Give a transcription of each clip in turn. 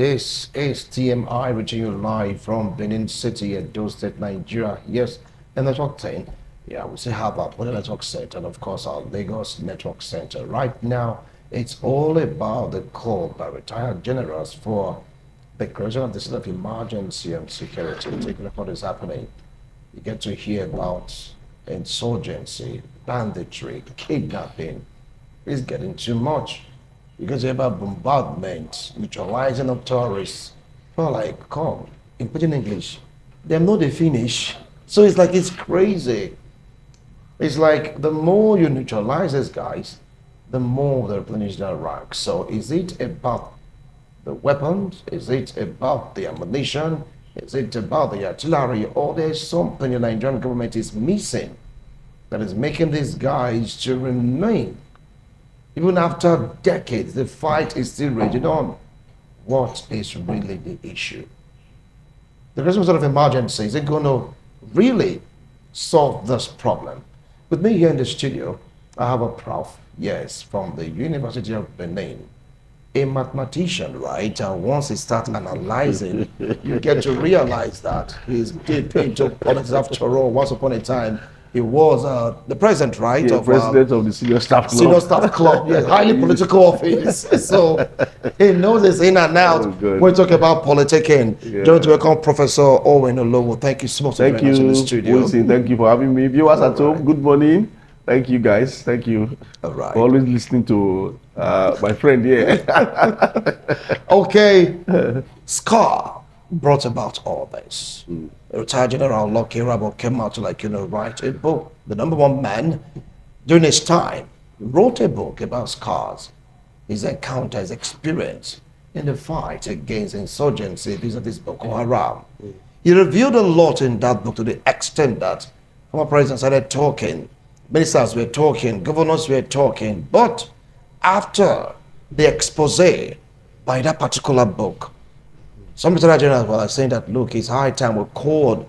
This is TMI reaching you live from Benin City, Edo State, Nigeria. Yes, and network 10. Yeah, we still have our Port Network Center and, of course, our Lagos Network Center. Right now, it's all about the call by retired generals for the creation of the state of emergency and security. Taking what is happening, you get to hear about insurgency, banditry, kidnapping. It's getting too much. You can say about bombardment, neutralizing of terrorists. Well, like, come, in pidgin English, they know they finish. So it's like, it's crazy. It's like the more you neutralize these guys, the more they replenish their ranks. So is it about the weapons? Is it about the ammunition? Is it about the artillery? Or there's something the Nigerian government is missing that is making these guys to remain? Even after decades, the fight is still raging on. What is really the issue? The Christmas sort of emergency, is it going to really solve this problem? With me here in the studio, I have a prof, yes, from the University of Benin, a mathematician, right? And once you start analyzing, you get to realize that he's deep into politics. After all, once upon a time, he was the president, right? Yeah, president of the senior staff club. Senior staff club, yes, highly political office. So he knows this in and out. When we talk about politicking, Yeah. join to welcome Professor Owen Olowo. Thank you so much for Thank joining us in the you, studio. Wilson. Thank you for having me. Viewers at home, good morning. Thank you, guys. Thank you All right. for always listening to my friend here. Okay, Scar brought about all this. Retired General Lucky Rabo came out to, like, write a book. The number one man during his time wrote a book about Scar's, his encounter, his experience in the fight against insurgency vis-a-vis Boko Haram. He revealed a lot in that book to the extent that former president started talking, ministers were talking, governors were talking, but after the expose by that particular book, some retired generals were saying that, look, it's high time we called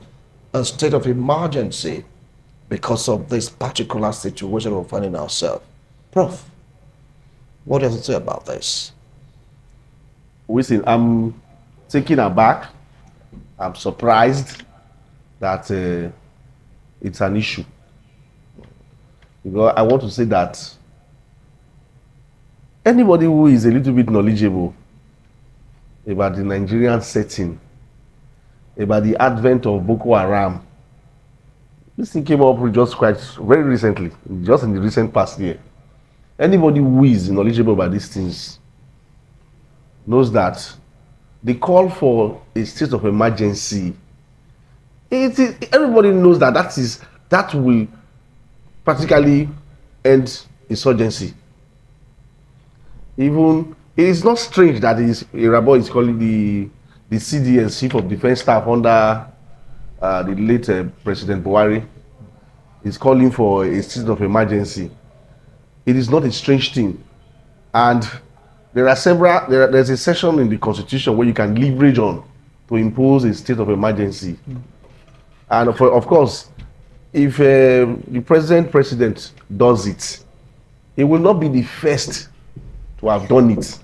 a state of emergency because of this particular situation we're finding ourselves. Prof, what do you have to say about this? Wilson, I'm taken aback. I'm surprised that it's an issue. Because I want to say that anybody who is a little bit knowledgeable about the Nigerian setting, about the advent of Boko Haram, this thing came up just very recently, just in the recent past year. Anybody who is knowledgeable about these things knows that the call for a state of emergency, everybody knows that will practically end insurgency. Even it is not strange that Irabo is calling the CDS, Chief of Defense Staff, under the late President Buhari, is calling for a state of emergency. It is not a strange thing, and there's a section in the Constitution where you can leverage on to impose a state of emergency. And of course, if the president does it, he will not be the first to have done it.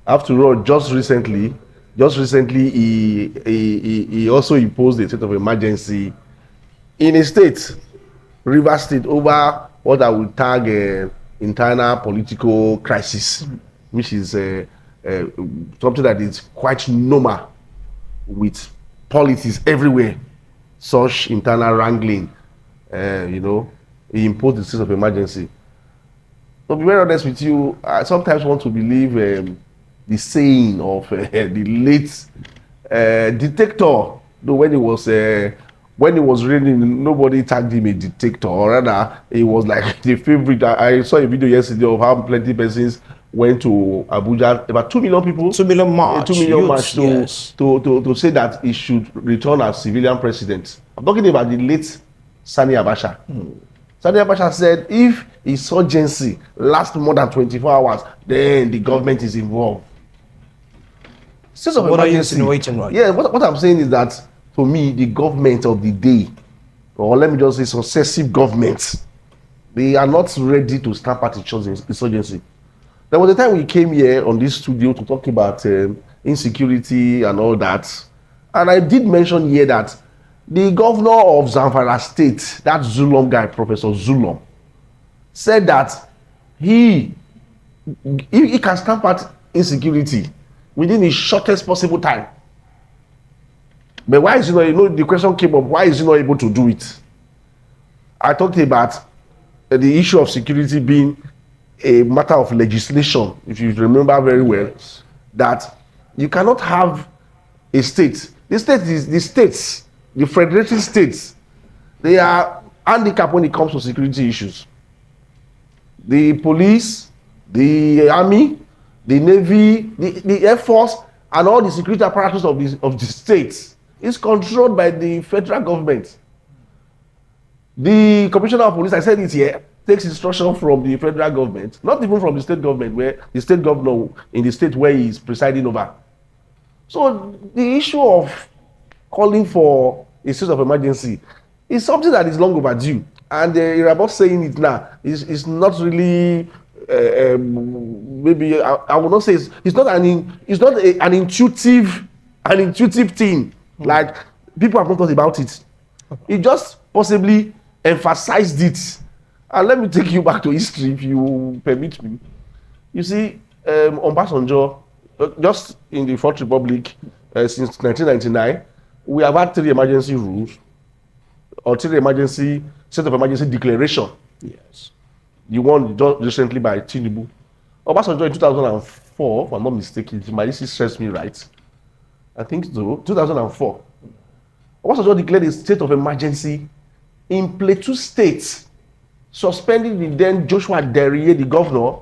After all, just recently, he also imposed a state of emergency in a state, Rivers State, over what I would tag internal political crisis, which is something that is quite normal with politics everywhere. Such internal wrangling, he imposed the state of emergency. To be very honest with you, I sometimes want to believe the saying of the late dictator. Though when he was reigning, nobody tagged him a dictator, or rather, he was like the favorite. I saw a video yesterday of how plenty persons went to Abuja, about 2 million people. 2 million march. 2 million march yes. to say that he should return as civilian president. I'm talking about the late Sani Abacha. Sani Abacha said if insurgency lasts more than 24 hours, then the government is involved. What are you insinuating, right? Yeah, what I'm saying is that, to me, the government of the day, or let me just say successive governments, they are not ready to stamp out insurgency. There was a time we came here on this studio to talk about insecurity and all that. And I did mention here that the governor of Zamfara State, that Zulum guy, Professor Zulum, said that he can stamp out insecurity within the shortest possible time. But why is he not, the question came up, why is he not able to do it? I talked about the issue of security being a matter of legislation, if you remember very well, that you cannot have a state. The states, the federated states, they are handicapped when it comes to security issues. The police, the army, the navy, the air force, and all the security apparatus of the states is controlled by the federal government. The commissioner of police, I said it here, takes instruction from the federal government, not even from the state government, where the state governor in the state where he is presiding over. So the issue of calling for a state of emergency is something that is long overdue. And about saying it now is not really maybe I will not say it's not an intuitive thing. Like people have not thought about it. It just possibly emphasized it. And let me take you back to history, if you permit me. You see, on Obasanjo, just in the Fourth Republic, since 1999, we have had 3 emergency rules, or 3 state of emergency declaration. Yes. The one just recently by Tinubu. Obasanjo in 2004, if I'm not mistaken, if my list serves me right, I think so, 2004. Obasanjo declared a state of emergency in Plateau State, suspending the then Joshua Derrier, the governor,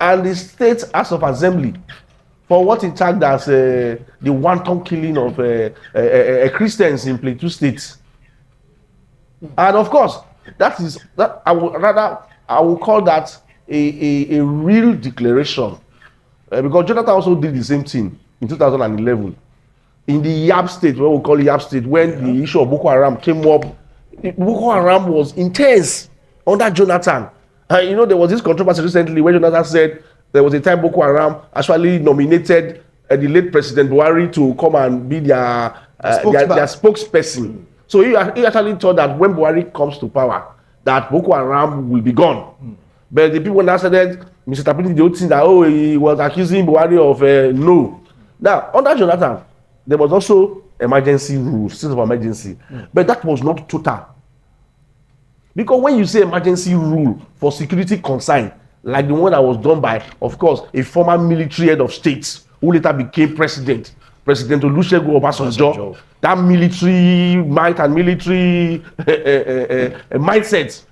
and the state House of Assembly for what he tagged as the wanton killing of Christians in Plateau State. And of course, I will call that a real declaration, because Jonathan also did the same thing in 2011 in the Yab State, what we call Yab State, when the issue of Boko Haram came up. Boko Haram was intense under Jonathan. There was this controversy recently where Jonathan said there was a time Boko Haram actually nominated the late President Buhari to come and be their spokesperson. So he actually thought that when Buhari comes to power, that Boko Haram will be gone. But the people now said, misinterpreting the whole thing that, he was accusing Buhari of no. Now, under Jonathan, there was also emergency rules, state of emergency. But that was not total. Because when you say emergency rule for security concern, like the one that was done by, of course, a former military head of state who later became President Olusegun Obasanjo, that military might and military mindset,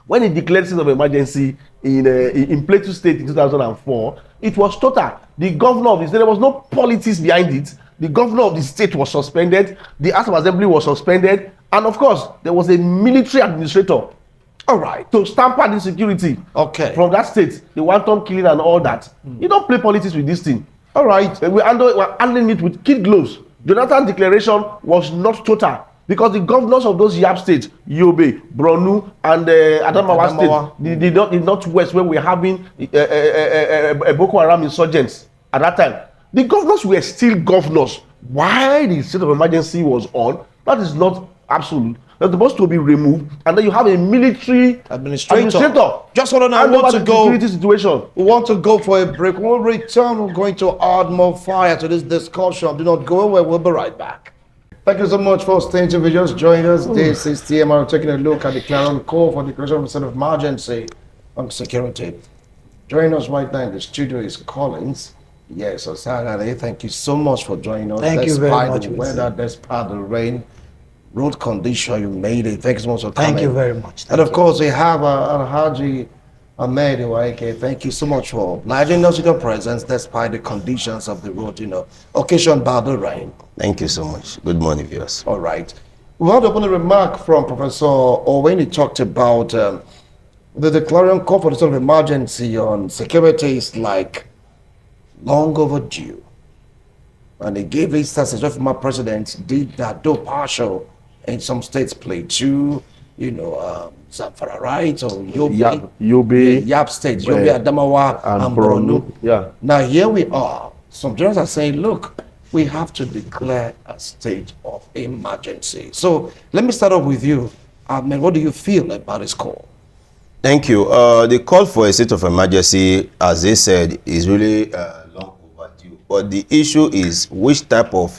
when he declared state of emergency in Plateau State in 2004, it was total. The governor of the state, there was no politics behind it. The governor of the state was suspended. The House of Assembly was suspended. And of course, there was a military administrator. All right. To stamp out the security from that state, the wanton killing and all that. You don't play politics with this thing. All right. We're handling it with kid gloves. Jonathan's declaration was not total, because the governors of those Yab states, Yobe, Borno, and Adamawa State, the northwest, where we're having Boko Haram insurgents at that time, the governors were still governors. Why the state of emergency was on, that is not absolute. They're supposed to be removed, and then you have a military administrator. Just want to know, we want to go for a break. When we return, we're going to add more fire to this discussion. Do not go away. We'll be right back. Thank you so much for staying tuned. Just join us. This is TMI taking a look at the clarion call for the declaration of a state of emergency on security. Joining us right now in the studio is Collins. Yes, Osagade, thank you so much for joining us. Thank you very much. Despite the weather, despite the rain, road condition, you made it. Thanks so much for coming. Thank you very much. And of course, we have Alhaji Ahmed Iwaike. Thank you so much for obliging us with your presence despite the conditions of the road, occasioned by the rain. Thank you so much. Good morning, viewers. All right. We had a remark from Professor Owen. He talked about the declaring call for the state of emergency on security is like long overdue. And he gave instances where former presidents did that, though partial, in some states played too, Zamfara, right? Or Yobe. Yab State. Yobe, Adamawa, and Borno. Yeah. Now here we are. some journalists are saying, look, we have to declare a state of emergency. So let me start off with you. Ahmed, what do you feel about this call? Thank you. The call for a state of emergency, as they said, is really long overdue. But the issue is which type of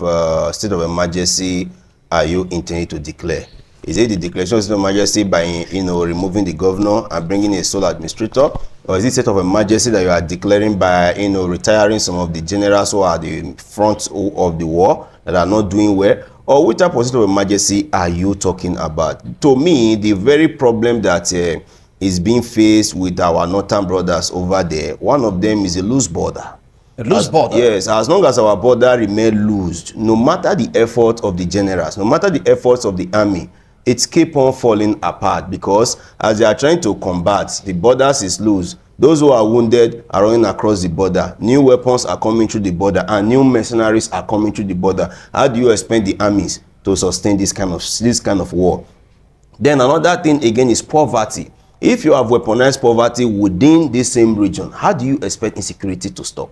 state of emergency are you intending to declare? Is it the declaration of state of emergency by removing the governor and bringing a sole administrator, or is it state of emergency that you are declaring by retiring some of the generals who are the front of the war that are not doing well? Or which type of state of emergency are you talking about? To me, the very problem that is being faced with our northern brothers over there, one of them is a loose border. A loose border? Yes, as long as our border remain loose, no matter the effort of the generals, no matter the efforts of the army, it's keep on falling apart, because as they are trying to combat, the borders is loose. Those who are wounded are running across the border. New weapons are coming through the border, and new mercenaries are coming through the border. How do you expect the armies to sustain this kind of war? Then another thing again is poverty. If you have weaponized poverty within this same region, how do you expect insecurity to stop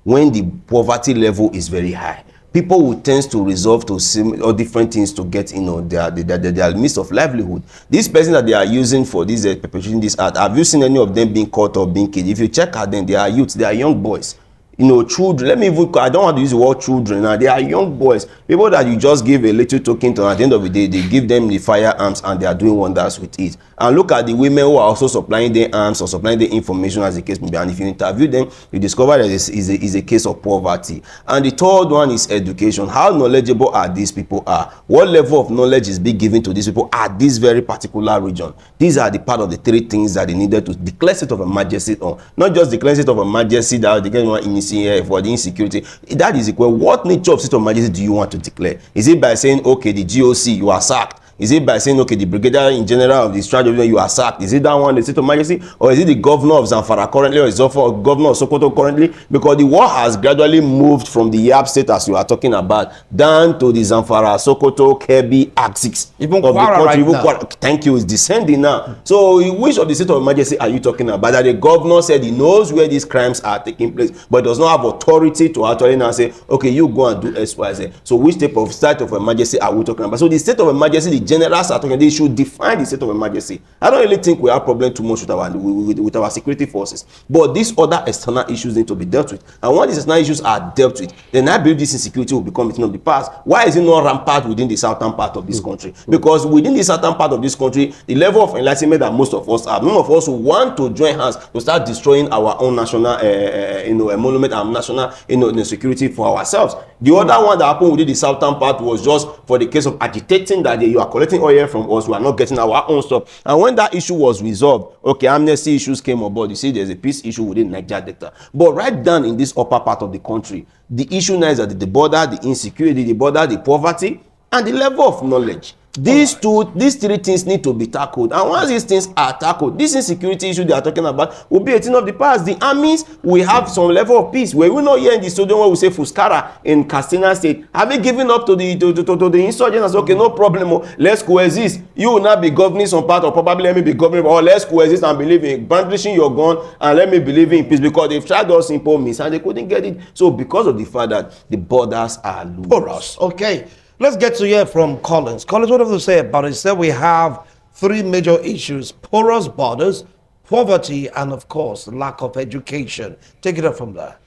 when the poverty level is very high? People will tend to resolve to or different things to get their means of livelihood. This person that they are using for this perpetrating this act, have you seen any of them being caught or being killed? If you check at them, they are youths, they are young boys. Children. Let me even, I don't want to use the word children now. They are young boys, people that you just give a little token to, and at the end of the day they give them the firearms and they are doing wonders with it. And look at the women who are also supplying their arms or supplying the information, as the case may be, and if you interview them, you discover that it is a case of poverty. And the third one is education. How knowledgeable are these people are? What level of knowledge is being given to these people at this very particular region? These are the part of the three things that they needed to declare state of emergency on. Not just declare state of emergency that they get one in for the insecurity. That is equal. What nature of state of emergency do you want to declare? Is it by saying, okay, the GOC, you are sacked? Is it by saying, okay, the brigadier in general of the strategy, you are sacked? Is it that one, the state of emergency? Or is it the governor of Zamfara currently, or is it the governor of Sokoto currently? Because the war has gradually moved from the Yab state, as you are talking about, down to the Zamfara, Sokoto, Kebbi axis. Even Kwara right now. Thank you, is descending now. So which of the state of emergency are you talking about? That the governor said he knows where these crimes are taking place, but does not have authority to actually now say, okay, you go and do X, Y, Z. So which type of state of emergency are we talking about? So the state of emergency, the generals are talking, they should define the state of emergency. I don't really think we have problem too much with our security forces, but these other external issues need to be dealt with. And when these external issues are dealt with, then I believe this insecurity will become a thing of the past. Why is it not rampant within the southern part of this country? Because within the southern part of this country, the level of enlightenment that most of us have, none of us want to join hands to start destroying our own national monument and national security for ourselves. The other one that happened within the southern part was just for the case of agitating that you are collecting oil from us, we are not getting our own stuff. And when that issue was resolved, okay, amnesty issues came on board. You see, there's a peace issue within Niger Delta. But right down in this upper part of the country, the issue now is that the border, the insecurity, the border, the poverty, and the level of knowledge. These three things need to be tackled. And once these things are tackled, this insecurity issue they are talking about will be a thing of the past. The armies will have some level of peace. Where we not here in the studio where we say Fuskara in Katsina State, have they given up to the insurgents? Okay, no problem. Let's coexist. You will not be governing some part, or probably let me be governing, or let's coexist and believe in brandishing your gun and let me believe in peace, because they've tried us simple means and they couldn't get it. So because of the fact that the borders are loose. Porous. Okay. Let's get to hear from Collins. Collins, what have you to say about it? He said we have three major issues: porous borders, poverty, and of course, lack of education. Take it up from there.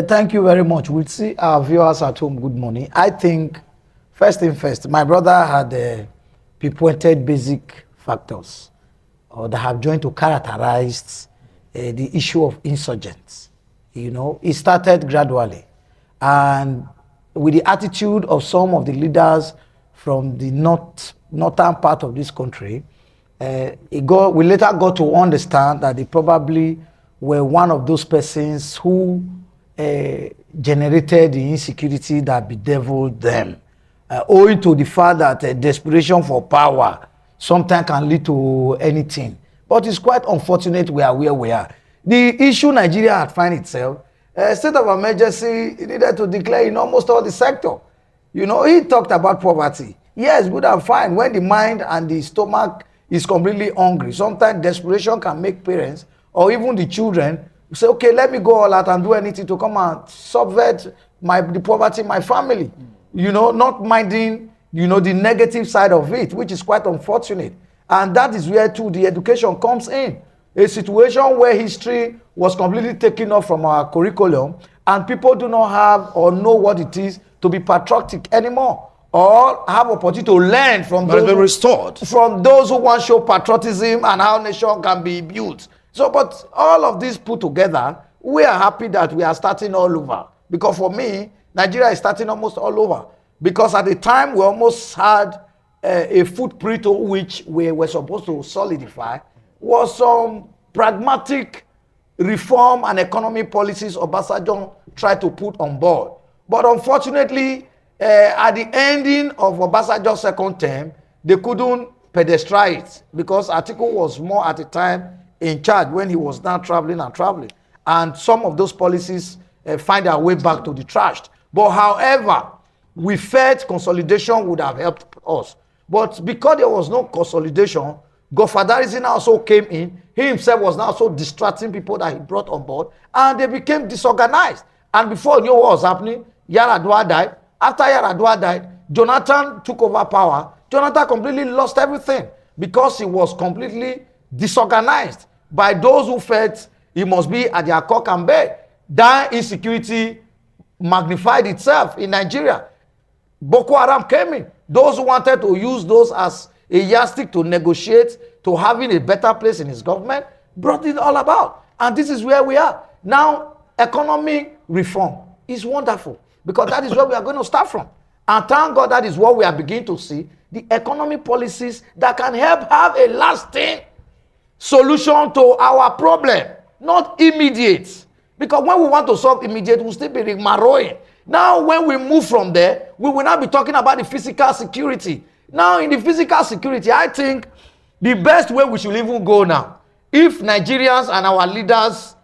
Thank you very much. We'll see our viewers at home. Good morning. I think, first thing first, my brother had pinpointed basic factors that have joined to characterize the issue of insurgents. It started gradually, and with the attitude of some of the leaders from the northern part of this country, we later got to understand that they probably were one of those persons who generated the insecurity that bedeviled them, owing to the fact that desperation for power sometimes can lead to anything. But it's quite unfortunate we are where we are. The issue Nigeria had found itself, state of emergency needed to declare in almost all the sector. He talked about poverty. Yes, good and fine. When the mind and the stomach is completely hungry, sometimes desperation can make parents or even the children say, okay, let me go all out and do anything to come and subvert the poverty in my family. You know, not minding, you know, the negative side of it, which is quite unfortunate. And that is where too the education comes in. A situation where history was completely taken off from our curriculum and people do not have or know what it is to be patriotic anymore or have opportunity to learn from those who want to show patriotism and how nation can be built. So, but all of this put together, we are happy that we are starting all over. Because for me, Nigeria is starting almost all over. Because at the time, we almost had a footprint on which we were supposed to solidify was some pragmatic reform and economic policies Obasanjo tried to put on board. But unfortunately, at the ending of Obasanjo's second term, they couldn't pedestrian it because Atiku was more at the time in charge when he was now traveling. And some of those policies find their way back to the trash. But however, we felt consolidation would have helped us. But because there was no consolidation, Godfatherism also came in. He himself was now so distracting people that he brought on board, and they became disorganized. And before you knew what was happening, Yar'Adua died. After Yar'Adua died, Jonathan took over power. Jonathan completely lost everything because he was completely disorganized by those who felt he must be at their cock and bed. That insecurity magnified itself in Nigeria. Boko Haram came in. Those who wanted to use those as a yardstick to negotiate to having a better place in his government brought it all about. And this is where we are. Now, economic reform is wonderful because that is where we are going to start from. And thank God that is what we are beginning to see, the economic policies that can help have a lasting solution to our problem, not immediate. Because when we want to solve immediate, we'll still be rigmaroing. Now, when we move from there, we will not be talking about the physical security. Now, in the physical security, I think the best way we should even go now, if Nigerians and our leaders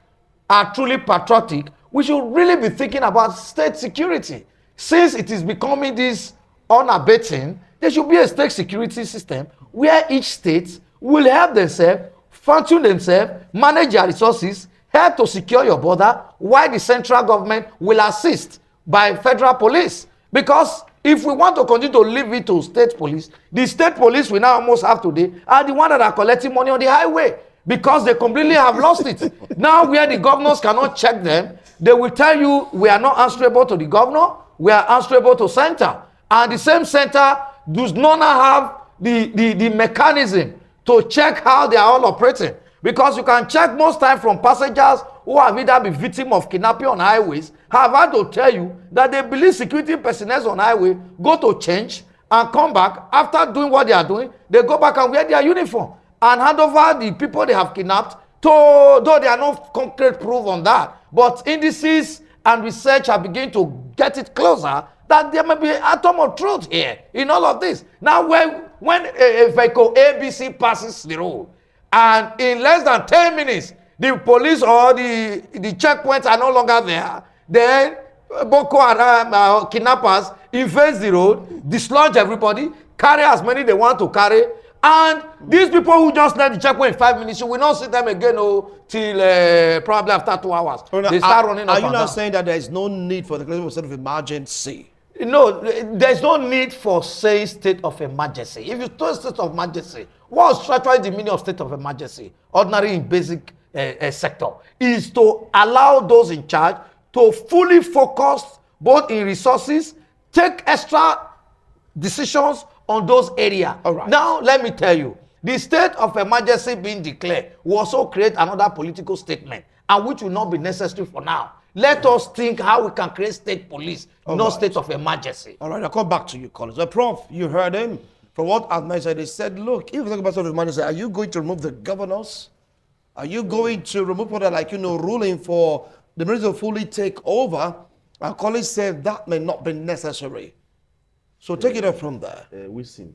are truly patriotic, we should really be thinking about state security. Since it is becoming this unabating, there should be a state security system where each state will help themselves, function themselves, manage their resources, help to secure your border, while the central government will assist by federal police. Because if we want to continue to leave it to state police, the state police we now almost have today are the ones that are collecting money on the highway because they completely have lost it. Now where the governors cannot check them, they will tell you we are not answerable to the governor, we are answerable to center. And the same center does not have the mechanism to check how they are all operating. Because you can check most time from passengers who have either been victim of kidnapping on highways, have had to tell you that they believe security personnel on highway go to change and come back. After doing what they are doing, they go back and wear their uniform and hand over the people they have kidnapped to, though there are no concrete proof on that. But indices and research are beginning to get it closer that there may be an atom of truth here in all of this. Now, when a vehicle ABC passes the road, and in less than 10 minutes, the police or the checkpoints are no longer there, then Boko Haram kidnappers invade the road, dislodge everybody, carry as many they want to carry, and these people who just left the checkpoint in 5 minutes, you will not see them again till probably after 2 hours. They start running up and down. Are you not saying that there is no need for the declaration of state of emergency? No, there's no need for saying state of emergency. If you say state of emergency, what's actually the meaning of state of emergency? Ordinary in basic sector is to allow those in charge to fully focus both in resources, take extra decisions on those areas. All right. Now, let me tell you, the state of emergency being declared will also create another political statement, and which will not be necessary for now. Let us think how we can create state police, not state of emergency. All right, I'll come back to you, Collins. Prof, you heard him. From what Ahmed said, he said, look, if you talk about state of emergency, are you going to remove the governors? Are you going to remove what are like, ruling for the minister to fully take over? Our Collins said that may not be necessary. So take it up from there. Wilson,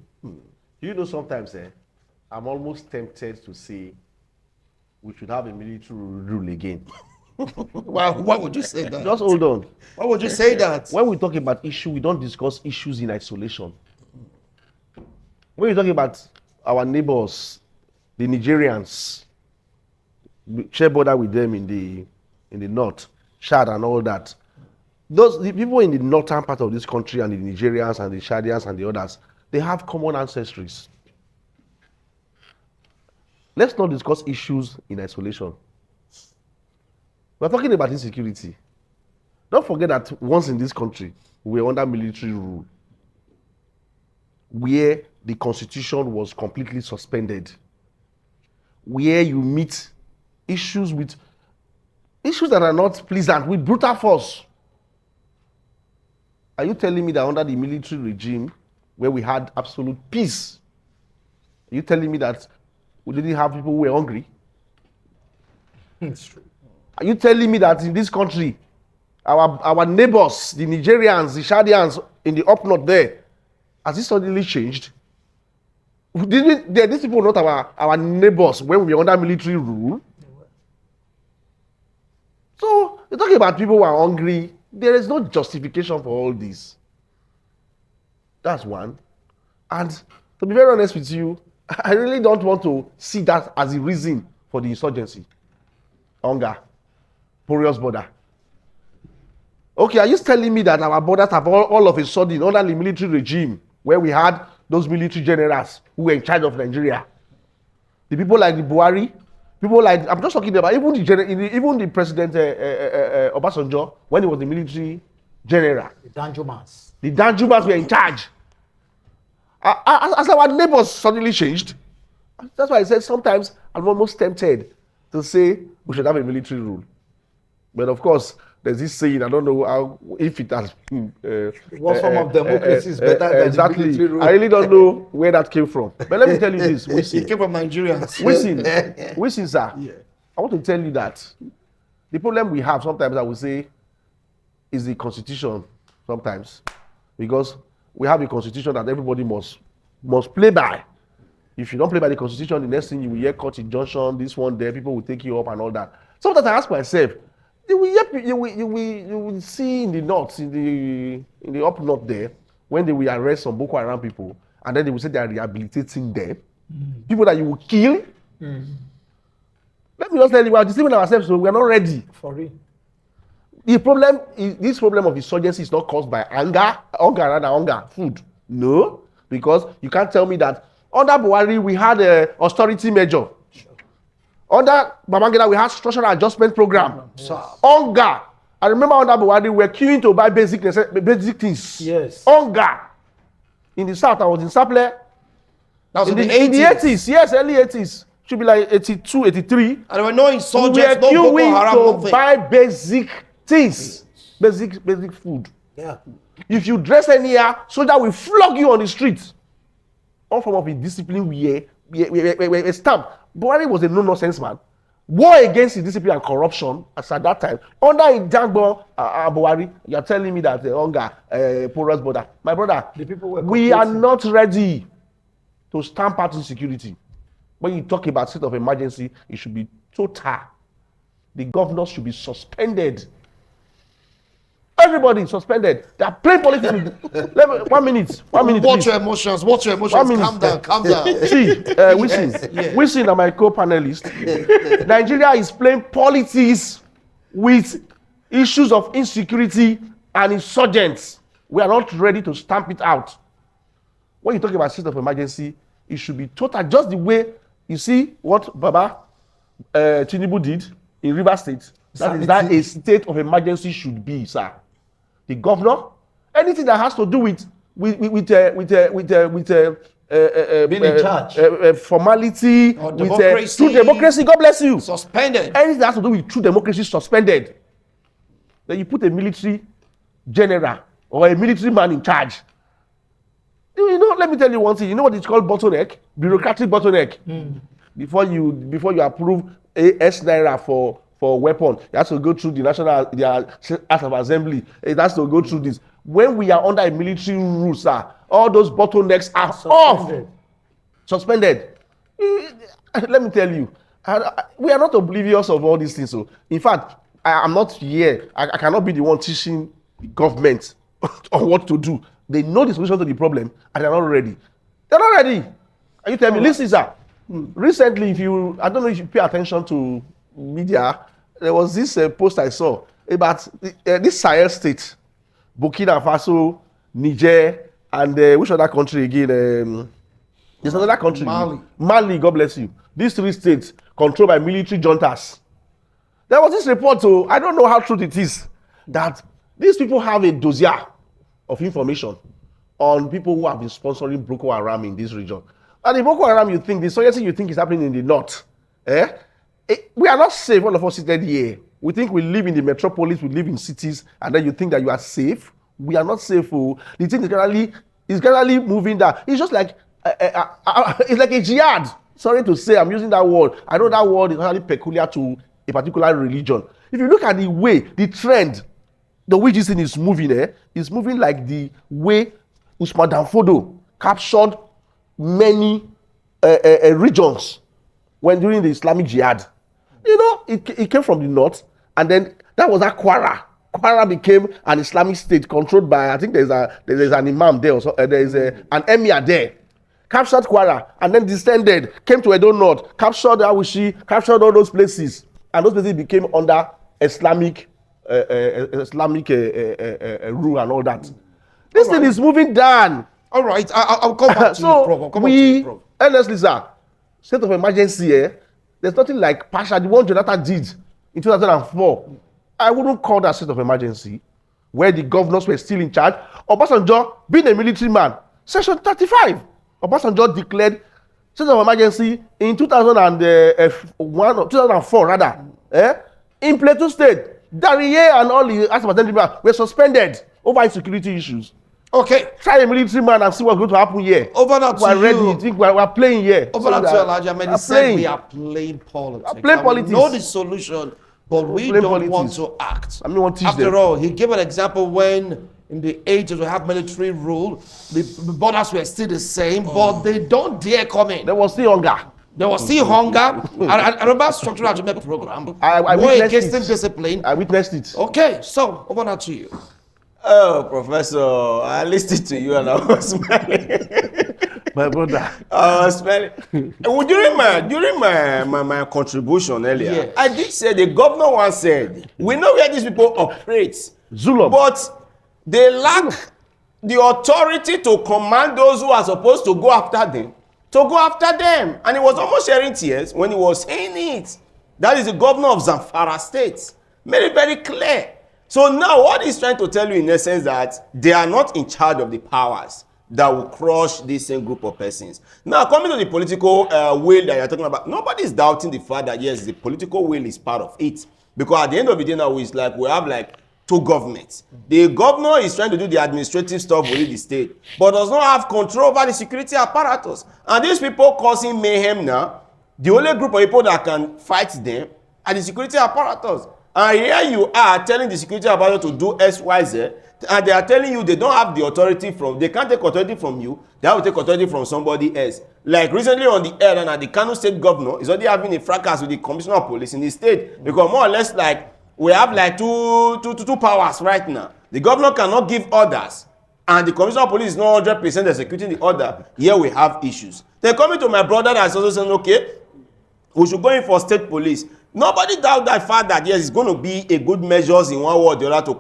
sometimes I'm almost tempted to say we should have a military rule again. Well, why would you say that? Just hold on. Why would you say that? When we talk about issue, we don't discuss issues in isolation. When we talk about our neighbors, the Nigerians, we share border with them in the in the north, Chad and all that. The people in the northern part of this country and the Nigerians and the Chadians and the others, they have common ancestries. Let's not discuss issues in isolation. We're talking about insecurity. Don't forget that once in this country, we were under military rule, where the constitution was completely suspended, where you meet issues that are not pleasant with brutal force. Are you telling me that under the military regime, where we had absolute peace, are you telling me that we didn't have people who were hungry? It's true. Are you telling me that in this country, our neighbors, the Nigerians, the Chadians in the up north there, has it suddenly changed? These people were not our neighbors when we were under military rule. So, you're talking about people who are hungry. There is no justification for all this. That's one. And to be very honest with you, I really don't want to see that as a reason for the insurgency. Hunger. Porous border. Okay, are you telling me that our borders have all of a sudden, under the military regime, where we had those military generals who were in charge of Nigeria, the people like the Buhari, people like, I'm just talking about even the President Obasanjo, when he was the military general. The Danjumans. The Danjumans were in charge. As our neighbors suddenly changed, that's why I said sometimes I'm almost tempted to say we should have a military rule. But of course, there's this saying, I don't know if it has... What form of democracy is better than exactly. the military rule? I really don't know where that came from. But let me tell you this. It came from Nigerians. Listen, sir. Yeah. I want to tell you that the problem we have sometimes, I would say, is the constitution sometimes. Because we have a constitution that everybody must play by. If you don't play by the constitution, the next thing you will hear court injunction, this one there, people will take you up and all that. Sometimes I ask myself, you will see in the north, in the up north there, when they will arrest some Boko Haram people, and then they will say they are rehabilitating them. People that you will kill. Let me just tell you, we are deceiving ourselves, so we are not ready. For real. The problem is, this problem of insurgency is not caused by hunger, food. No, because you can't tell me that under Buhari we had a austerity measure. Under Babangida, we had structural adjustment program. Yes. Hunger. I remember under Buhari, we were queuing to buy basic things. Yes. Hunger. In the south, I was in Saple. That was in the In the 80s. 80s, yes, early 80s. Should be like 82, 83. And there were no We insurgents, were no Boko Haram, queuing to nothing. buy basic things. Basic food. Yeah. If you dress anyhow, soldier will flog you on the street. All form of indiscipline we stamp. Buhari was a no-nonsense man. War against indiscipline and corruption, as at that time. Under Ijagbo Buhari, you are telling me that hunger, porous border. My brother, The people were we are complacent. not ready to stamp out insecurity. When you talk about state of emergency, it should be total. The governors should be suspended. Everybody suspended. They are playing politics. 1 minute. 1 minute. Watch Please. your emotions. Watch your 1 emotions. minute. Calm down. See, Wilson and my co-panelist, Nigeria is playing politics with issues of insecurity and insurgents. We are not ready to stamp it out. When you talk about state of emergency, it should be total, just the way you see what Baba Tinubu did in Rivers State. That is that a state of emergency should be, sir. The governor, anything that has to do with Being in charge. formality, Or with democracy. true democracy, God bless you. Suspended. Anything that has to do with true democracy, suspended. Then you put a military general or a military man in charge. You know, let me tell you one thing. You know what it's called? Bottleneck, bureaucratic bottleneck. Before you approve S naira for weapon, it has to go through the House of Assembly. It has to go through this. When we are under a military rule, sir, all those bottlenecks are off, suspended. Let me tell you, we are not oblivious of all these things. So, in fact, I'm not here. I cannot be the one teaching the government on what to do. They know the solution to the problem, and they're not ready. They're not ready. And you tell me, listen, sir. Recently, I don't know if you pay attention to media, there was this post I saw about this Sahel state, Burkina Faso, Niger, and which other country again? There's another country. Mali. Mali, God bless you. These 3 states controlled by military juntas. There was this report, so I don't know how true it is, that these people have a dossier of information on people who have been sponsoring Boko Haram in this region. And the Boko Haram, the insurgency you think is happening in the north. We are not safe, all of us seated here. We think we live in the metropolis, we live in cities, and then you think that you are safe. We are not safe. Oh. The thing is gradually moving down. It's just like, it's like a jihad. Sorry to say, I'm using that word. I know that word is really peculiar to a particular religion. If you look at the way, the trend, the way this thing is moving, it's moving like the way Usman Dan Fodio captured many regions when during the Islamic Jihad. You know, it came from the north, and then that was that Kwara. Kwara became an Islamic state controlled by, I think there's an imam there, or so, there's an emir there. Captured Kwara, and then descended, came to Edo North, captured Awishi, captured all those places, and those places became under Islamic rule and all that. This thing is moving down. All right, I'll come back to you, Prof. I'll come back to you, Prof. Honestly, sir, state of emergency, there's nothing like Pasha, the one Jonathan did in 2004. I wouldn't call that state of emergency, where the governors were still in charge. Obasanjo, being a military man, Section 35, Obasanjo declared state of emergency in 2001 or 2004 rather. In Plateau State, Dariye and all the Aspen people were suspended over insecurity issues. Okay. Try a military man and see what's going to happen here. Over now to We're ready. you. You think we're playing here? Over So to Elijah Ahmed, he said we are playing politics. Playing And we politics. know the solution, but we Playing don't want politics. to act. I mean, what teach After them? all, he gave an example when in the 80s we have military rule, the borders were still the same, but they don't dare come in. There was still hunger. There was still hunger. I remember structural agreement program. I War witnessed against it. discipline. I witnessed it. Okay, so over now to you. Oh, Professor, I listened to you and I was smiling. My brother. I was smiling. Well, during my contribution earlier, Yes. I did say the governor once said, we know where these people operate, Zulum. but they lack the authority to command those who are supposed to go after them, to go after them. And he was almost shedding tears when he was saying it. That is the governor of Zamfara State. Made it very clear. So now what he's trying to tell you in essence that they are not in charge of the powers that will crush this same group of persons. Now coming to the political will that you're talking about, nobody is doubting the fact that yes, the political will is part of it. Because at the end of the day now, it's like we have like two governments. The governor is trying to do the administrative stuff within the state, but does not have control over the security apparatus. And these people causing mayhem now, the only group of people that can fight them are the security apparatus. And here you are telling the security apparatus to do X, Y, Z, and they are telling you they don't have the authority from, they can't take authority from you, they have to take authority from somebody else. Like recently on the air, and the Kano state governor is already having a fracas with the commissioner of police in the state, because more or less like we have like two powers right now. The governor cannot give orders, and the commissioner of police is not 100% executing the order. Here we have issues. They're coming to my brother that's also saying, okay, we should go in for state police. Nobody doubt that fact that yes, it's going to be a good measures in one way or the other to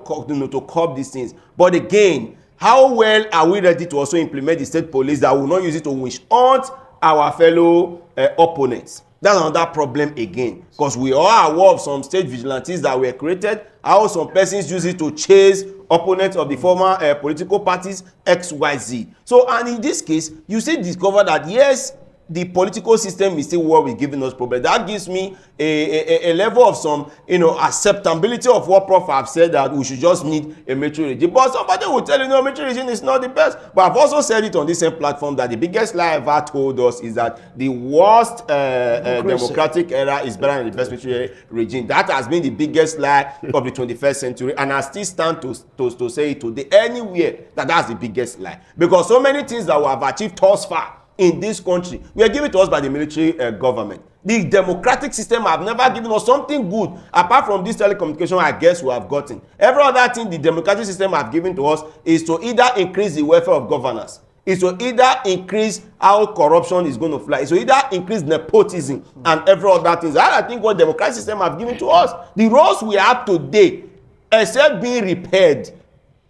curb these things. But again, how well are we ready to also implement the state police that will not use it to witch hunt our fellow opponents? That's another problem again, because we are aware of some state vigilantes that were created, how some persons use it to chase opponents of the former political parties XYZ. So, and in this case, you still discover that yes, the political system is still what we're giving us problems. That gives me a level of some, acceptability of what Prof have said, that we should just need a military regime. But somebody will tell you, no, military regime is not the best. But I've also said it on this same platform that the biggest lie I've ever told us is that the worst democratic era is better than the best military regime. That has been the biggest lie of the 21st century, and I still stand to say it today anywhere that that's the biggest lie. Because so many things that we have achieved thus far in this country were given to us by the military government. The democratic system have never given us something good apart from this telecommunication I guess we have gotten. Every other thing the democratic system have given to us is to either increase the welfare of governors, is to either increase how corruption is going to fly, is to either increase nepotism and every other things. I think what democratic system have given to us, the roads we have today, except being repaired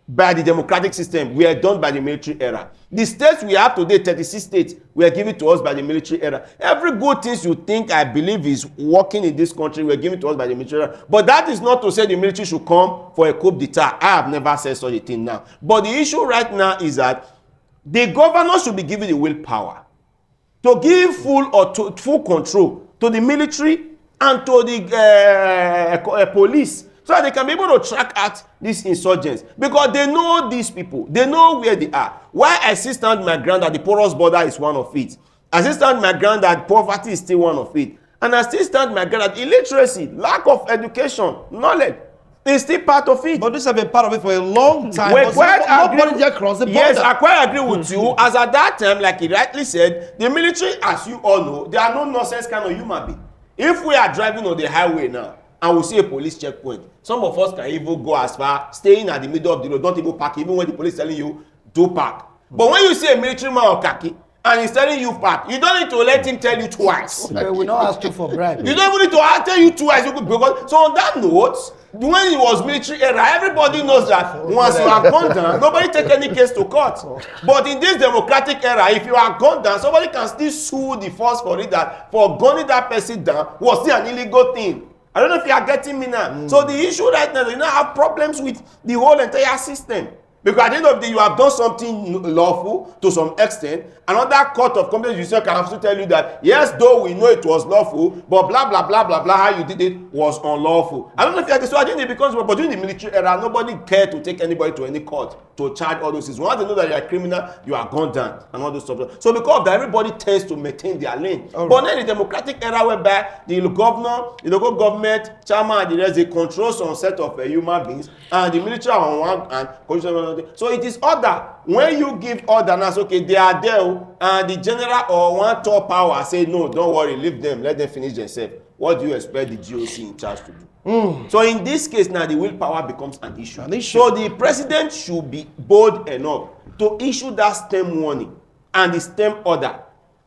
by the democratic system, were done by the military era. The states we have today, 36 states, were given to us by the military era. Every good things you think, I believe, is working in this country were given to us by the military era. But that is not to say the military should come for a coup d'etat. I have never said such a thing now. But the issue right now is that the governor should be given the willpower to give full control to the military and to the police, so that they can be able to track out these insurgents, because they know these people, they know where they are. Why I still stand my ground that the porous border is one of it. I still stand my ground that poverty is still one of it. And I still stand my ground that illiteracy, lack of education, knowledge is still part of it. But this has been part of it for a long time. Nobody just crossed the border. Yes, I quite agree with you. As at that time, like he rightly said, the military, as you all know, they are no nonsense kind of human being. If we are driving on the highway now and we see a police checkpoint, some of us can even go as far staying at the middle of the road, don't even park, even when the police is telling you do park. But when you see a military man or khaki and he's telling you park, you don't need to let him tell you twice. Okay, we not ask you for bribe. You don't even need to tell you twice. Because, so on that note, when it was military era, everybody knows that once you are gone down, nobody take any case to court. But in this democratic era, if you are gone down, somebody can still sue the force for it, that for gunning that person down was still an illegal thing. I don't know if you are getting me now. So the issue right now, you now have problems with the whole entire system. Because at the end of the day, you have done something lawful to some extent. Another court of competence you can have to tell you that, yes, though we know it was lawful, but blah, blah, blah, blah, blah, how you did it was unlawful. I don't know if you are, so I think it becomes, but during the military era, nobody cared to take anybody to any court to charge all those things. Once they know that you are a criminal, you are gone down and all those stuff. So because of that, everybody tends to maintain their lane. But then the democratic era whereby the governor, the local government, chairman, and the rest, they control some set of human beings, and the military on one hand, so it is order. When you give order, now okay, they are there, and the general or one top power say, no, don't worry, leave them, let them finish themselves. What do you expect the GOC in charge to do? So in this case now, the willpower becomes an issue. So the president should be bold enough to issue that stem warning and the stem order.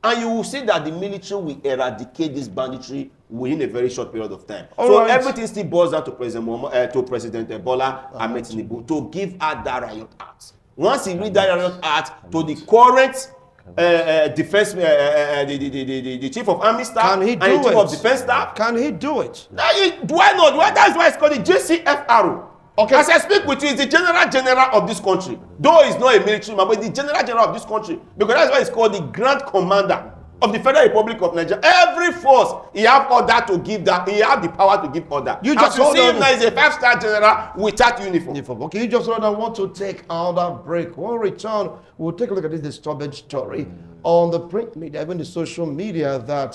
And you will see that the military will eradicate this banditry within a very short period of time. Everything still boils down to President Bola Ahmed Tinubu to give out that riot act. Once he read that riot act to the current defense, the chief of army staff and the chief of defense staff. Can he do it? Why not? That's why it's called the JCFR. Okay. As I speak with you, he's the general of this country. Though he's not a military man, but the general of this country. Because that's why it's called the Grand Commander of the Federal Republic of Nigeria. Every force, he have order to give that. He have the power to give order. You just see him now, he's a 5-star general without uniform. Okay, you just want to take another break. When we return, we'll take a look at this disturbing story on the print media, even the social media, that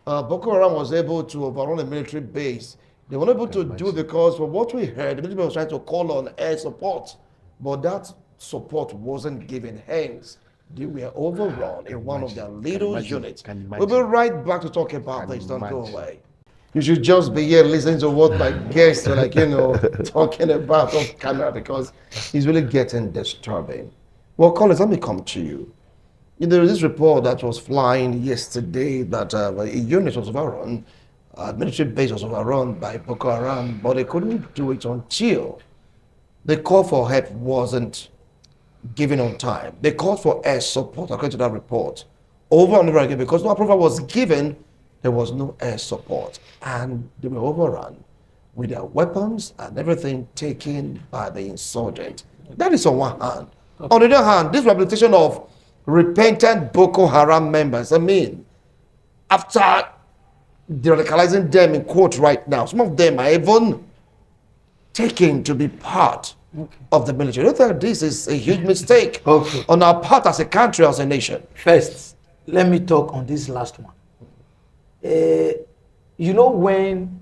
Boko Haram was able to overrun a military base. They were able to do it because, from what we heard, the military was trying to call on air support, but that support wasn't given. Hence, they were overrun in one of their little units. We'll be right back to talk about this. Don't go away. You should just be here listening to what my guests are talking about off camera, because it's really getting disturbing. Well, Collins, let me come to you. There is this report that was flying yesterday that a unit was overrun. Military base was overrun by Boko Haram, but they couldn't do it until the call for help wasn't given on time. They called for air support, according to that report, over and over again, because no approval was given. There was no air support, and they were overrun with their weapons and everything taken by the insurgent. That is on one hand. On the other hand, this rehabilitation of repentant Boko Haram members, after de-radicalizing them in court right now, some of them are even taken to be part of the military. I think this is a huge mistake on our part as a country, as a nation. First, let me talk on this last one. When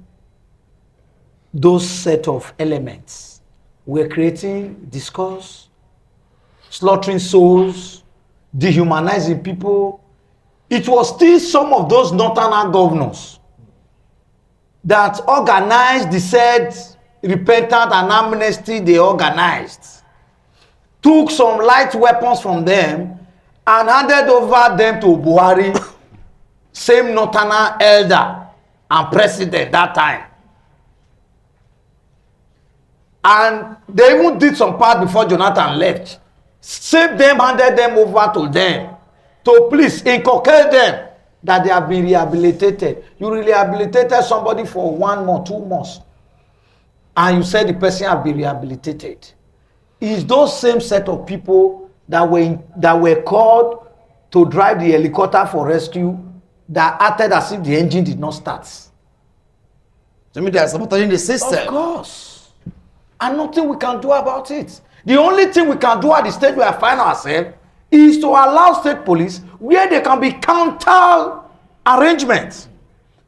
those set of elements were creating discourse, slaughtering souls, dehumanizing people, it was still some of those northern governors that organized the said repentant and amnesty they organized, took some light weapons from them and handed over them to Buhari, same Northerner elder and president that time. And they even did some part before Jonathan left. Same them handed them over to them to please inculcate them that they have been rehabilitated. You rehabilitated somebody for 1 month, 2 months, and you said the person have been rehabilitated. It's those same set of people that were called to drive the helicopter for rescue that acted as if the engine did not start. I mean, they are sabotaging the system. Of course. And nothing we can do about it. The only thing we can do at the stage where we find ourselves is to allow state police where they can be counter arrangements,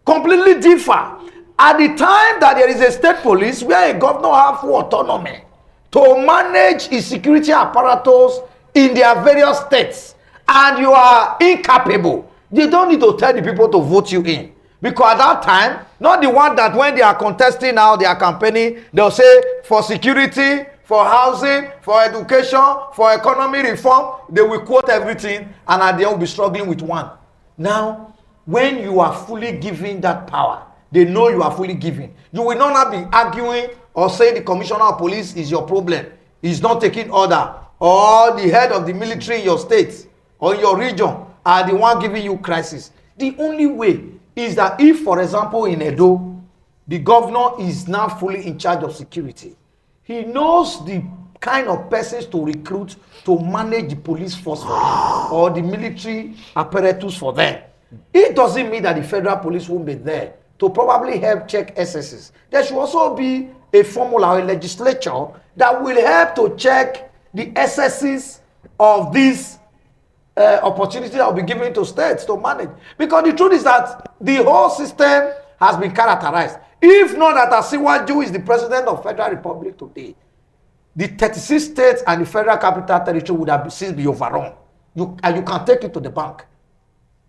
completely differ. At the time that there is a state police where a governor has full autonomy to manage his security apparatus in their various states, and you are incapable, you don't need to tell the people to vote you in. Because at that time, not the one that when they are contesting now, they are campaigning, they'll say for security, for housing, for education, for economy reform, they will quote everything, and at the end will be struggling with one. Now, when you are fully given that power, they know you are fully given. You will not be arguing or say the commissioner of police is your problem, he's not taking order, or the head of the military in your state or in your region are the one giving you crisis. The only way is that if, for example, in Edo, the governor is now fully in charge of security, he knows the kind of persons to recruit to manage the police force for him or the military apparatus for them. It doesn't mean that the federal police won't be there to probably help check excesses. There should also be a formula or a legislature that will help to check the excesses of these opportunity that will be given to states to manage. Because the truth is that the whole system has been characterized. If not that Asiwaju is the president of Federal Republic today, the 36 states and the Federal Capital Territory would have since be overrun. You can take it to the bank.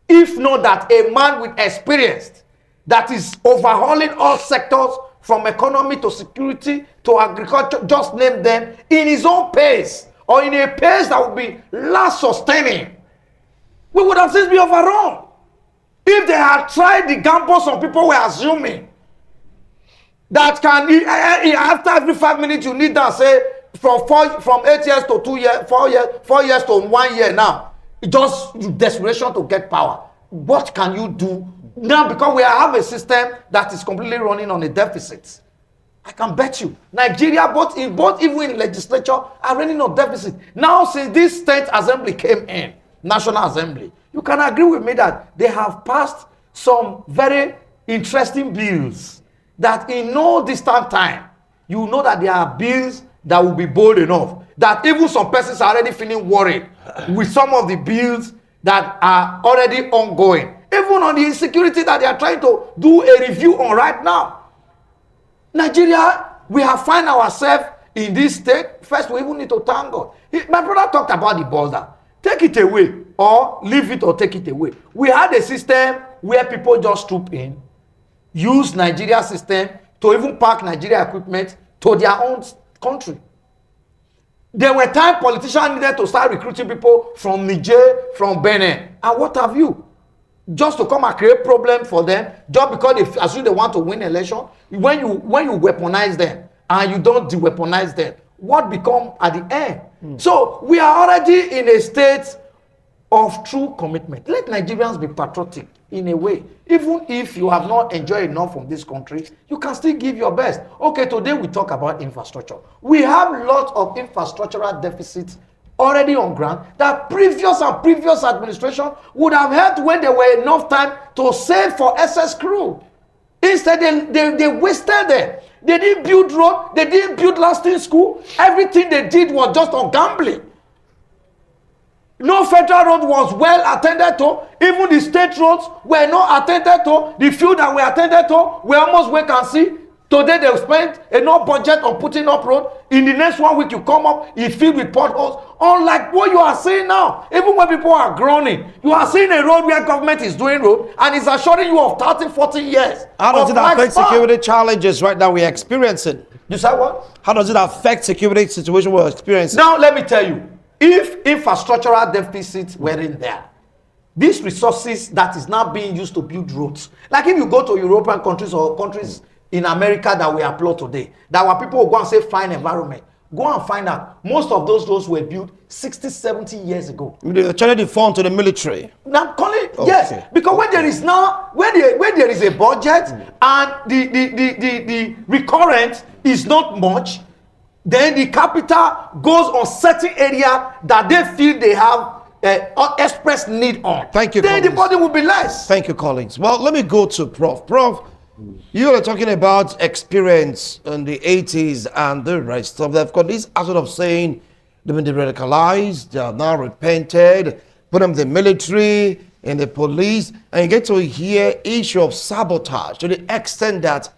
If not that a man with experience that is overhauling all sectors from economy to security to agriculture, just name them, in his own pace or in a pace that would be last sustaining, we would have since been overrun. If they had tried the gamble some people were assuming that can after every 5 minutes you need that say from 8 years to 2 years, 4 years to 1 year now, just desperation to get power. What can you do now? Because we have a system that is completely running on a deficit. I can bet you Nigeria, both even in legislature, are running on deficit. Now since this state assembly came in, National Assembly, you can agree with me that they have passed some very interesting bills that in no distant time, you know that there are bills that will be bold enough that even some persons are already feeling worried with some of the bills that are already ongoing, even on the insecurity that they are trying to do a review on right now. Nigeria, we have found ourselves in this state. First, we even need to thank God. My brother talked about the border. Take it away or leave it or take it away. We had a system where people just troop in, use Nigeria system to even pack Nigeria equipment to their own country. There were times politicians needed to start recruiting people from Niger, from Benin, and what have you, just to come and create problem for them, just because they assume they want to win election. When you weaponize them and you don't de-weaponize them, what become at the end? So we are already in a state of true commitment. Let Nigerians be patriotic in a way. Even if you have not enjoyed enough from this country, you can still give your best. Okay, today we talk about infrastructure. We have lots of infrastructural deficits already on ground that previous administration would have had when there were enough time to save for SS crew. Instead, they wasted them. They didn't build road, they didn't build lasting school. Everything they did was just on gambling. No federal road was well attended to. Even the state roads were not attended to. The few that were attended to were almost wait and see. Today they spent enough budget on putting up road. In the next 1 week you come up, it's filled with potholes. Unlike what you are seeing now, even when people are groaning, you are seeing a road where government is doing road and is assuring you of 30, 40 years. How does it affect security challenges right now we're experiencing? You said what? How does it affect security situation we're experiencing? Now let me tell you, if infrastructural deficits weren't there, these resources that is now being used to build roads, like if you go to European countries or countries in America that we applaud today, that where people will go and say fine environment, go and find out most of those roads were built 60-70 years ago. They channel the fund to the military. Now calling Okay. yes, because when there is now when there is a budget and the recurrent is not much, then the capital goes on certain area that they feel they have express need on. Thank you, Then the Collins. body will be less. Thank you, Collins. Well, let me go to Prof. Prof, you are talking about experience in the 80s and the rest of that. Of course, this aspect of saying they've been radicalized, they are now repented, put them in the military, in the police, and you get to hear issue of sabotage to the extent that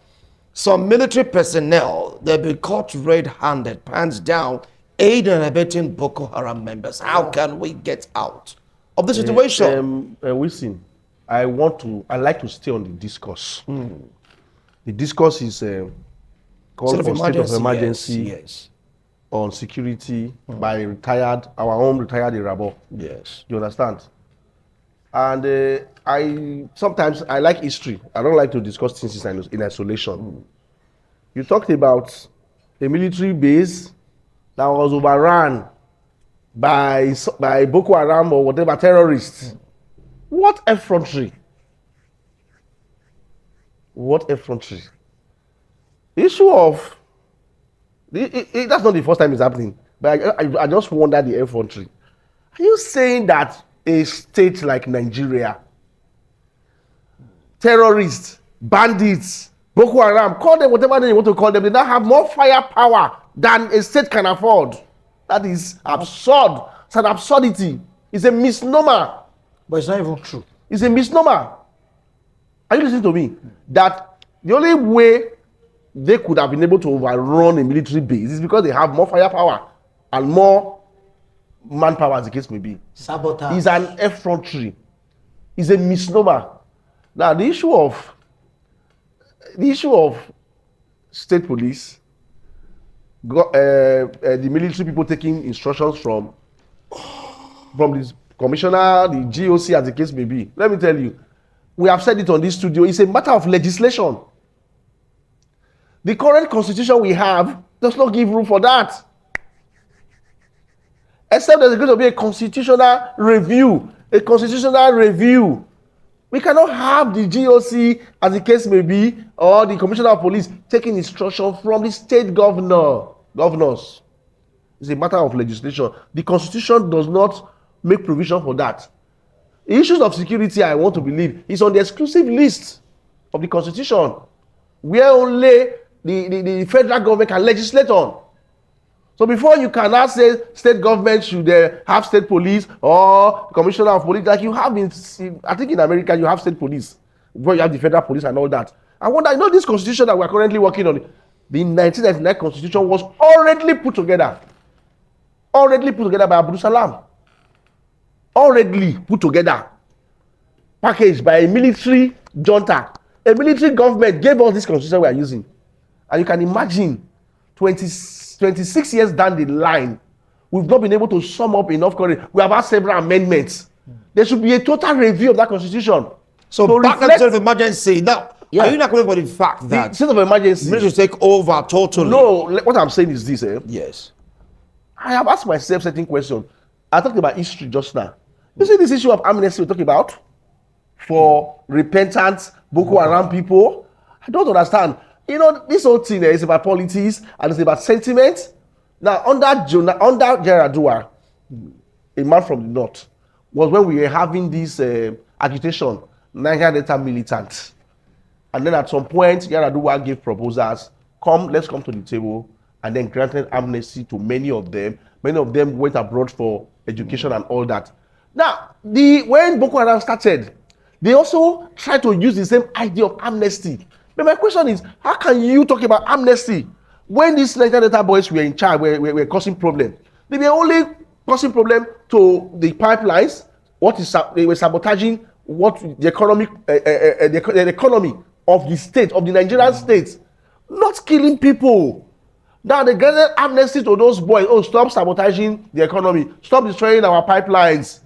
some military personnel, they've been caught red-handed, pants down, aiding and abetting Boko Haram members. How can we get out of the situation? Wilson, I like to stay on the discourse. The discourse is called for state of emergency Yes. on security by our own retired Irabo. Yes. You understand? And sometimes I like history. I don't like to discuss things in isolation. You talked about a military base that was overrun by Boko Haram or whatever terrorists. What effrontery? What effrontery? The issue of that's not the first time it's happening, but I just wonder the effrontery. Are you saying that a state like Nigeria, terrorists, bandits, Boko Haram, call them whatever they want to call them, they now have more firepower than a state can afford? That is absurd. It's an absurdity. It's a misnomer. But it's not even true. It's a misnomer. Are you listening to me? That the only way they could have been able to overrun a military base is because they have more firepower and more manpower, as the case may be. Sabotage. It's an effrontery. It's a misnomer. Now, the issue of state police, the military people taking instructions from the commissioner, the GOC, as the case may be. Let me tell you, we have said it on this studio, it's a matter of legislation. The current constitution we have does not give room for that. Except there's going to be a constitutional review. We cannot have the GOC, as the case may be, or the commissioner of police taking instruction from the state governors. It's a matter of legislation. The constitution does not make provision for that. The issues of security, I want to believe, is on the exclusive list of the constitution, where only the federal government can legislate on. So before you cannot say state government should have state police or commissioner of police, like you have I think in America you have state police, where you have the federal police and all that. I wonder, this constitution that we are currently working on, the 1999 constitution was already put together by Abdul Salam. Already put together, packaged by a military junta. A military government gave us this constitution we are using. And you can imagine 26 years down the line, we've not been able to sum up enough courage. We have had several amendments. There should be a total review of that constitution. So back to the state of emergency. Now, are you not going for the fact that the state of emergency military take over totally? No, what I'm saying is this. Yes. I have asked myself certain questions. I talked about history just now. You see this issue of amnesty we're talking about for repentant Boko Haram people? I don't understand. This whole thing is about politics and it's about sentiment. Now, under Gerald Dua, a man from the north, was when we were having this agitation, Niger Delta militant. And then at some point, Gerald Dua gave proposals, let's come to the table, and then granted amnesty to many of them. Many of them went abroad for education and all that. Now, when Boko Haram started, they also tried to use the same idea of amnesty. But my question is, how can you talk about amnesty when these Niger Delta boys were in charge, were causing problem? They were only causing problem to the pipelines. They were sabotaging the economy of the state, of the Nigerian state, not killing people. Now they granted amnesty to those boys. Oh, stop sabotaging the economy. Stop destroying our pipelines.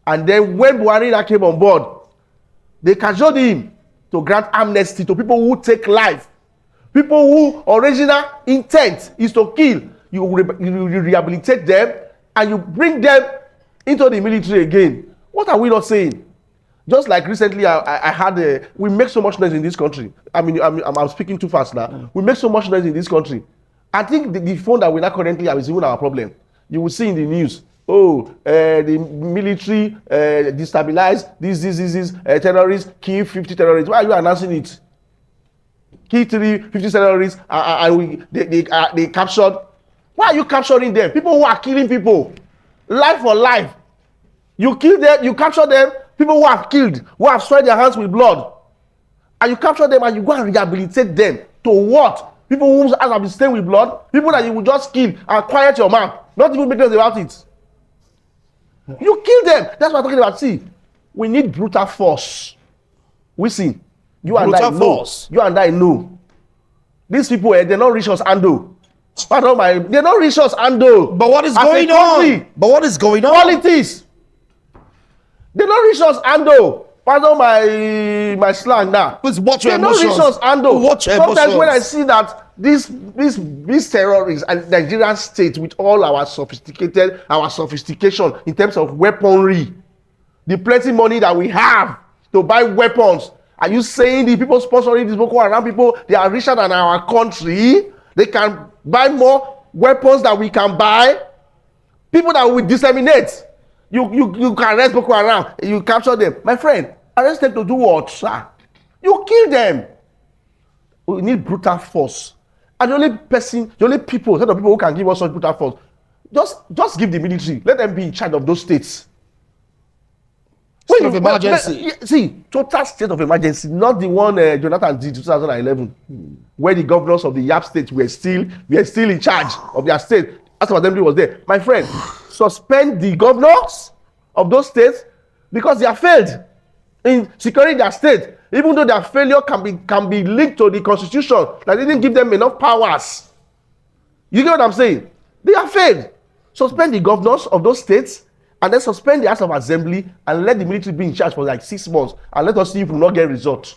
And then when Buhari came on board, they cajoled him to grant amnesty to people who take life. People who original intent is to kill. You rehabilitate them and you bring them into the military again. What are we not saying? Just like recently, I had we make so much noise in this country. I'm speaking too fast now. We make so much noise in this country. I think the phone that we now currently have is even our problem. You will see in the news, the military destabilize these terrorists, kill 50 terrorists. Why are you announcing it? Kill 50 terrorists and they captured. Why are you capturing them? People who are killing people, life for life. You kill them, you capture them. People who have killed, who have soiled their hands with blood, and you capture them and you go and rehabilitate them to what? People whose hands have been stained with blood, people that you will just kill and quiet your mouth, not even make noise about it. You kill them. That's what I'm talking about. See, we need brutal force. We see, you and I know. You and I know. These people, they're not reach us ando. They're not reach us ando. But what is going on? But what is going on? Politics. They don't reach us ando. Pardon my slang now. Please watch your emotions. They don't reach us ando. Watch your Sometimes emotions. when I see that these terrorists and Nigerian state with all our sophistication in terms of weaponry, the plenty money that we have to buy weapons, are you saying the people sponsoring these Boko Haram people, they are richer than our country? They can buy more weapons than we can buy? People that we disseminate. You can arrest Boko Haram, you capture them. My friend, arrest them to do what, sir? You kill them. We need brutal force. And the only people, set of people who can give us such brutal force, just give the military. Let them be in charge of those states. State of emergency. See, total state of emergency, not the one Jonathan did in 2011, where the governors of the YAP states were still in charge of their state. As for Assembly was there. My friend, suspend the governors of those states because they have failed in securing their state, even though their failure can be linked to the constitution that didn't give them enough powers. You get what I'm saying? They have failed. Suspend the governors of those states and then suspend the House of Assembly and let the military be in charge for like 6 months and let us see if we will not get results.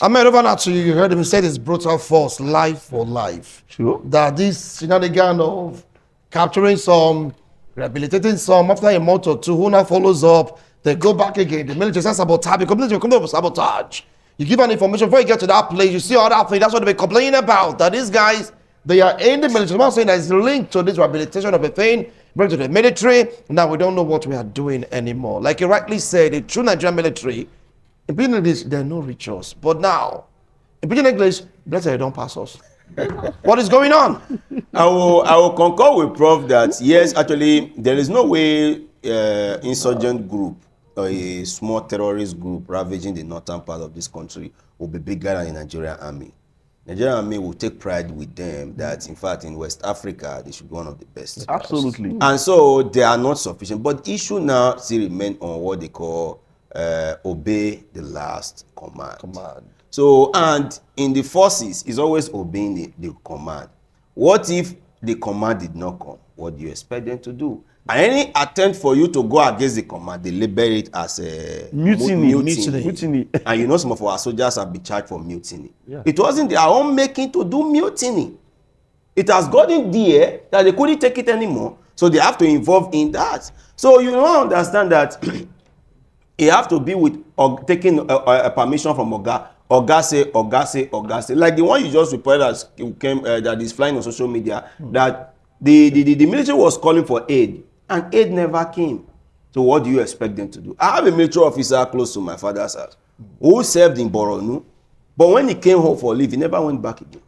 I mean, over now to you heard him say this brutal force, life for life. Sure. That this shenanigan of capturing some, rehabilitating some, after a month or two, who now follows up, they go back again. The military says sabotage, the military come up with sabotage. You give an information before you get to that place, you see all that thing, that's what they're complaining about. That these guys, they are in the military. I'm saying that it's linked to this rehabilitation of a thing, bring to the military. Now we don't know what we are doing anymore. Like you rightly said, the true Nigerian military, in pidgin English, there are no rituals. But now, in pidgin English, blessed they don't pass us. What is going on? I will concur with Prof that yes, actually, there is no way insurgent group or a small terrorist group ravaging the northern part of this country will be bigger than the Nigerian army. Nigerian army will take pride with them that, in fact, in West Africa, they should be one of the best. Absolutely. And so they are not sufficient. But the issue now still remains on what they call obey the last command. So, and in the forces, it's always obeying the command. What if the command did not come? What do you expect them to do? And any attempt for you to go against the command, they label it as a mutiny. And you know some of our soldiers have been charged for mutiny. Yeah. It wasn't their own making to do mutiny. It has gotten there that they couldn't take it anymore. So they have to involve in that. So you don't understand that you have to be with taking a permission from Oga say. Like the one you just reported that is flying on social media, that the military was calling for aid, and aid never came. So what do you expect them to do? I have a military officer close to my father's house who served in Boronu, but when he came home for leave, he never went back again.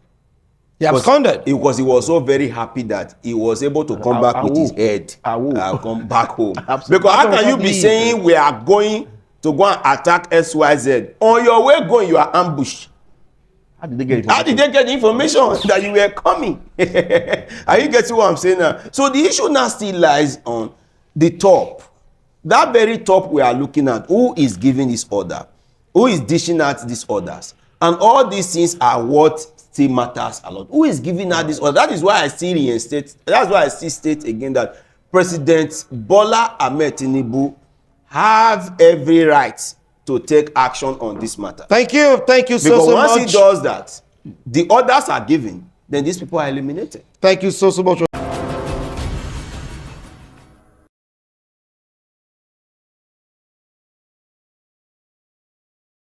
He absconded. Because he was so very happy that he was able to come back with his head. Come back home. Because how can you be saying we are going to go and attack XYZ? On your way going, you are ambushed. How did they get the information that you were coming? Are you getting what I'm saying now? So the issue now still lies on the top. That very top we are looking at. Who is giving this order? Who is dishing out these orders? And all these things are what still matters a lot. Who is giving her this order? That is why I still reinstate. That's why I still state again that President Bola Ahmed Tinubu have every right to take action on this matter. Thank you so Because much. once he does that, the orders are given, then these people are eliminated. Thank you so much.